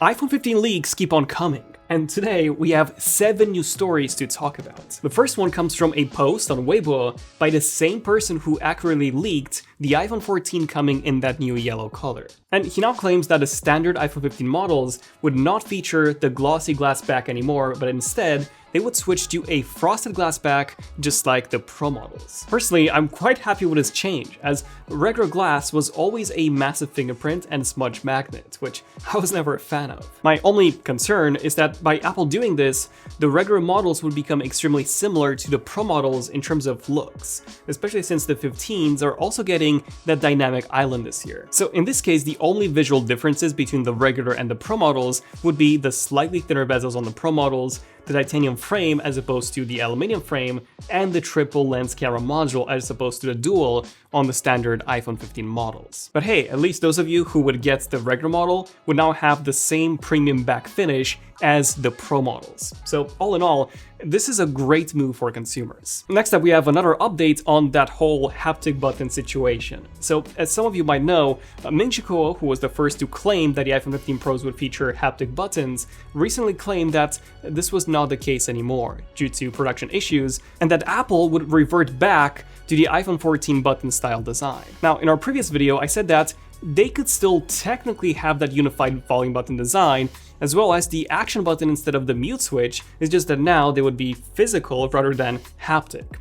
iPhone 15 leaks keep on coming, and today we have 7 new stories to talk about. The first one comes from a post on Weibo by the same person who accurately leaked the iPhone 14 coming in that new yellow color. And he now claims that the standard iPhone 15 models would not feature the glossy glass back anymore, but instead they would switch to a frosted glass back just like the Pro models. Personally, I'm quite happy with this change, as regular glass was always a massive fingerprint and smudge magnet, which I was never a fan of. My only concern is that by Apple doing this, the regular models would become extremely similar to the Pro models in terms of looks, especially since the 15s are also getting that dynamic island this year. So in this case, the only visual differences between the regular and the Pro models would be the slightly thinner bezels on the Pro models, the titanium frame as opposed to the aluminum frame, and the triple lens camera module as opposed to the dual on the standard iPhone 15 models. But hey, at least those of you who would get the regular model would now have the same premium back finish as the Pro models. So all in all, this is a great move for consumers. Next up, we have another update on that whole haptic button situation. So as some of you might know, Ming-Chi Kuo, who was the first to claim that the iPhone 15 Pros would feature haptic buttons, recently claimed that this was not the case anymore due to production issues, and that Apple would revert back to the iPhone 14 button style design. Now, in our previous video, I said that they could still technically have that unified volume button design, as well as the action button instead of the mute switch. It's just that now they would be physical rather than haptic.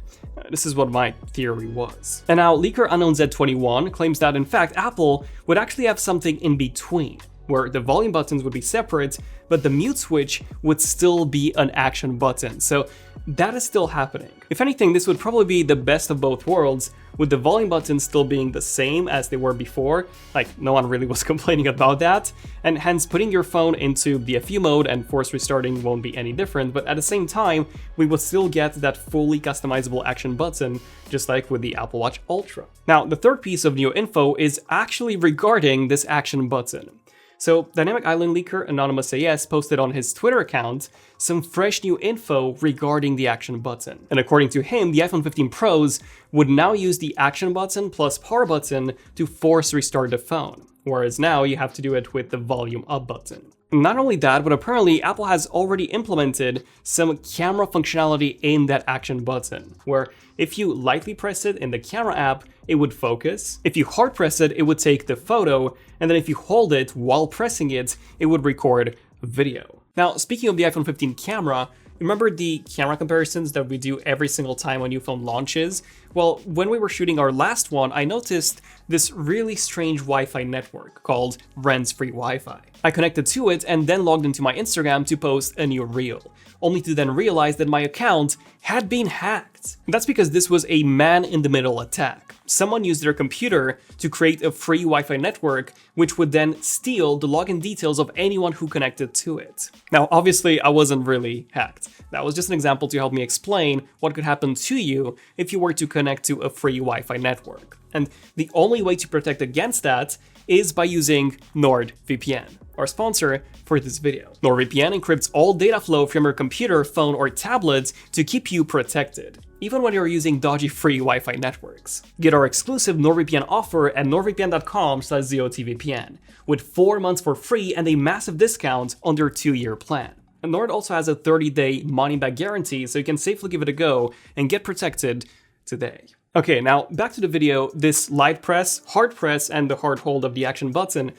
This is what my theory was. And now leaker unknown Z21 claims that in fact Apple would actually have something in between, where the volume buttons would be separate, but the mute switch would still be an action button. So that is still happening. If anything, this would probably be the best of both worlds, with the volume buttons still being the same as they were before, like no one really was complaining about that, and hence putting your phone into DFU mode and force restarting won't be any different, but at the same time, we would still get that fully customizable action button, just like with the Apple Watch Ultra. Now, the third piece of new info is actually regarding this action button. So, Dynamic Island leaker Anonymous AS posted on his Twitter account some fresh new info regarding the action button. And according to him, the iPhone 15 Pros would now use the action button plus power button to force restart the phone, whereas now you have to do it with the volume up button. Not only that, but apparently Apple has already implemented some camera functionality in that action button, where if you lightly press it in the camera app, it would focus. If you hard press it, it would take the photo, and then if you hold it while pressing it, it would record video. Now, speaking of the iPhone 15 camera, remember the camera comparisons that we do every single time a new phone launches? Well, when we were shooting our last one, I noticed this really strange Wi-Fi network called Rents-Free Wi-Fi. I connected to it and then logged into my Instagram to post a new reel, only to then realize that my account had been hacked. And that's because this was a man-in-the-middle attack. Someone used their computer to create a free Wi-Fi network, which would then steal the login details of anyone who connected to it. Now, obviously, I wasn't really hacked. That was just an example to help me explain what could happen to you if you were to connect to a free Wi-Fi network. And the only way to protect against that is by using NordVPN, our sponsor for this video. NordVPN encrypts all data flow from your computer, phone, or tablet to keep you protected, even when you're using dodgy free Wi-Fi networks. Get our exclusive NordVPN offer at nordvpn.com/ZOTVPN, with 4 months for free and a massive discount on their 2-year plan. And Nord also has a 30-day money-back guarantee, so you can safely give it a go and get protected today. Okay, now back to the video. This light press, hard press, and the hard hold of the action button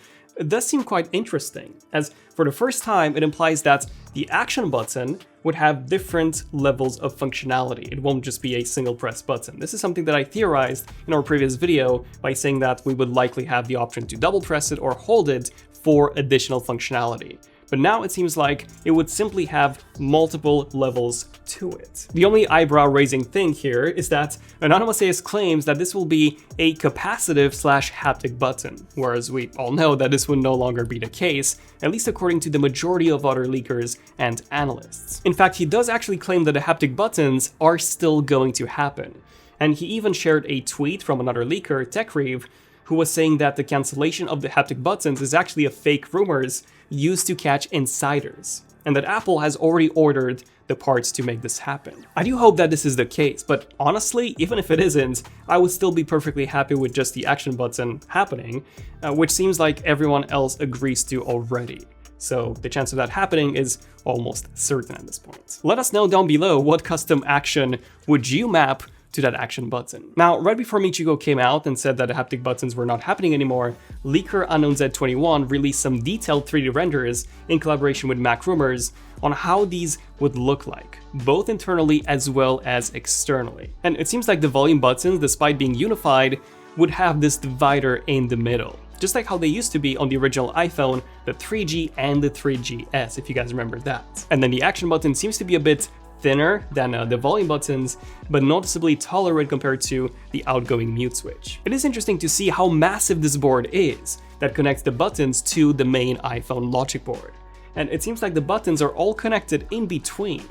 does seem quite interesting, as for the first time it implies that the action button would have different levels of functionality. It won't just be a single press button. This is something that I theorized in our previous video by saying that we would likely have the option to double press it or hold it for additional functionality. But now it seems like it would simply have multiple levels to it. The only eyebrow-raising thing here is that Anonymous AS claims that this will be a capacitive/haptic button, whereas we all know that this would no longer be the case, at least according to the majority of other leakers and analysts. In fact, he does actually claim that the haptic buttons are still going to happen. And he even shared a tweet from another leaker, TechRev, who was saying that the cancellation of the haptic buttons is actually a fake rumors used to catch insiders, and that Apple has already ordered the parts to make this happen. I do hope that this is the case, but honestly, even if it isn't, I would still be perfectly happy with just the action button happening, which seems like everyone else agrees to already. so the chance of that happening is almost certain at this point. Let us know down below what custom action would you map to that action button. Now, right before Michiko came out and said that the haptic buttons were not happening anymore, leaker UnknownZ21 released some detailed 3D renders in collaboration with Mac Rumors on how these would look like, both internally as well as externally. And it seems like the volume buttons, despite being unified, would have this divider in the middle, just like how they used to be on the original iPhone, the 3G and the 3GS, if you guys remember that. And then the action button seems to be a bit thinner than the volume buttons, but noticeably taller when compared to the outgoing mute switch. It is interesting to see how massive this board is that connects the buttons to the main iPhone logic board. And it seems like the buttons are all connected in between.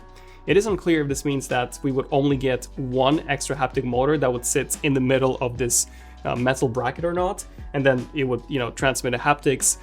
It is unclear if this means that we would only get one extra haptic motor that would sit in the middle of this metal bracket or not, and then it would, transmit the haptics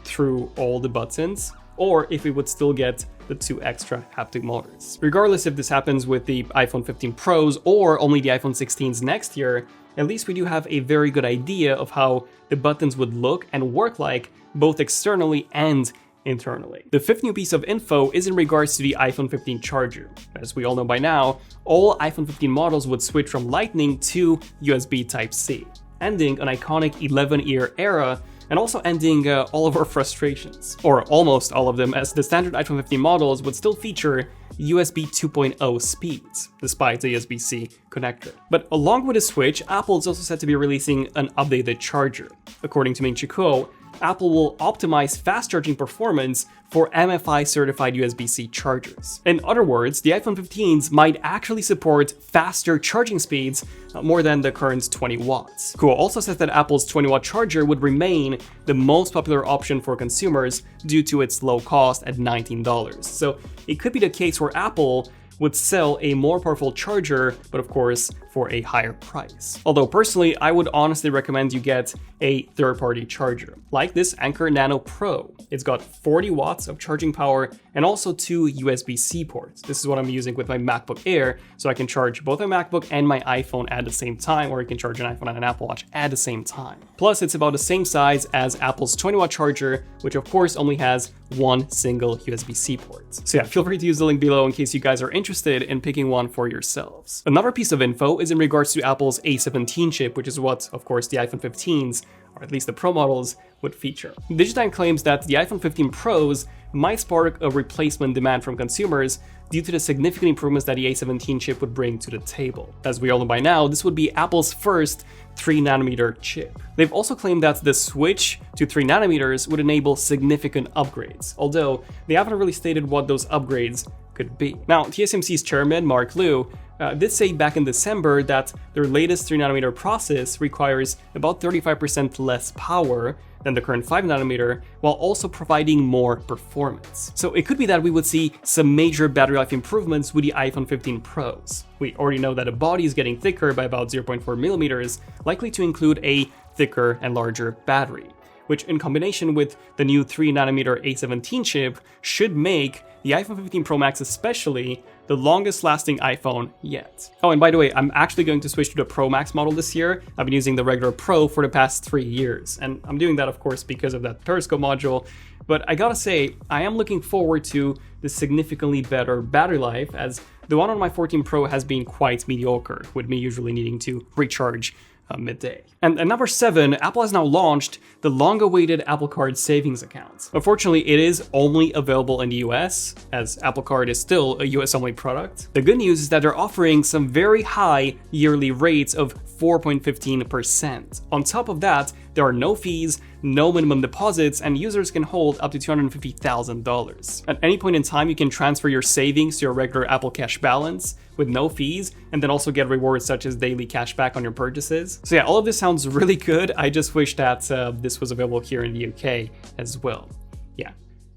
through all the buttons, or if we would still get the 2 extra haptic motors. Regardless if this happens with the iPhone 15 Pros or only the iPhone 16s next year, at least we do have a very good idea of how the buttons would look and work like, both externally and internally. The 5th new piece of info is in regards to the iPhone 15 charger. As we all know by now, all iPhone 15 models would switch from Lightning to USB Type-C, ending an iconic 11-year era and also ending all of our frustrations, or almost all of them, as the standard iPhone 15 models would still feature USB 2.0 speeds, despite the USB-C connector. But along with the switch, Apple is also said to be releasing an updated charger. According to Michiko, Apple will optimize fast charging performance for MFI certified USB-C chargers. In other words, the iPhone 15s might actually support faster charging speeds more than the current 20 watts. Kuo also says that Apple's 20-watt charger would remain the most popular option for consumers due to its low cost at $19. So it could be the case where Apple would sell a more powerful charger, but of course for a higher price. Although personally, I would honestly recommend you get a third-party charger, like this Anker Nano Pro. It's got 40 watts of charging power and also 2 USB-C ports. This is what I'm using with my MacBook Air, so I can charge both my MacBook and my iPhone at the same time, or I can charge an iPhone and an Apple Watch at the same time. Plus, it's about the same size as Apple's 20-watt charger, which of course only has one single USB-C port. So yeah, feel free to use the link below in case you guys are interested in picking one for yourselves. Another piece of info is in regards to Apple's A17 chip, which is what, of course, the iPhone 15s, or at least the Pro models, would feature. Digitime claims that the iPhone 15 Pros might spark a replacement demand from consumers due to the significant improvements that the A17 chip would bring to the table. As we all know by now, this would be Apple's first 3nm chip. They've also claimed that the switch to 3nm would enable significant upgrades, although they haven't really stated what those upgrades could be. Now, TSMC's chairman, Mark Liu, did say back in December that their latest 3nm process requires about 35% less power than the current 5nm, while also providing more performance. So it could be that we would see some major battery life improvements with the iPhone 15 Pros. We already know that the body is getting thicker by about 0.4mm, likely to include a thicker and larger battery, which in combination with the new 3nm A17 chip should make the iPhone 15 Pro Max especially the longest lasting iPhone yet. Oh, and by the way, I'm actually going to switch to the Pro Max model this year. I've been using the regular Pro for the past 3 years, and I'm doing that of course because of that periscope module, but I gotta say, I am looking forward to the significantly better battery life, as the one on my 14 Pro has been quite mediocre, with me usually needing to recharge midday. And at number 7, Apple has now launched the long-awaited Apple Card savings account. Unfortunately, it is only available in the US, as Apple Card is still a US-only product. The good news is that they're offering some very high yearly rates of 4.15%. On top of that, there are no fees, no minimum deposits, and users can hold up to $250,000. At any point in time, you can transfer your savings to your regular Apple Cash balance with no fees, and then also get rewards such as daily cash back on your purchases. So yeah, all of this sounds really good. I just wish that this was available here in the UK as well. Yeah,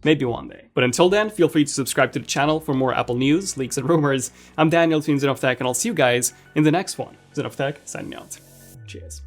maybe one day. But until then, feel free to subscribe to the channel for more Apple news, leaks, and rumors. I'm Daniel from ZONEofTECH, and I'll see you guys in the next one. ZONEofTECH, signing out. Cheers.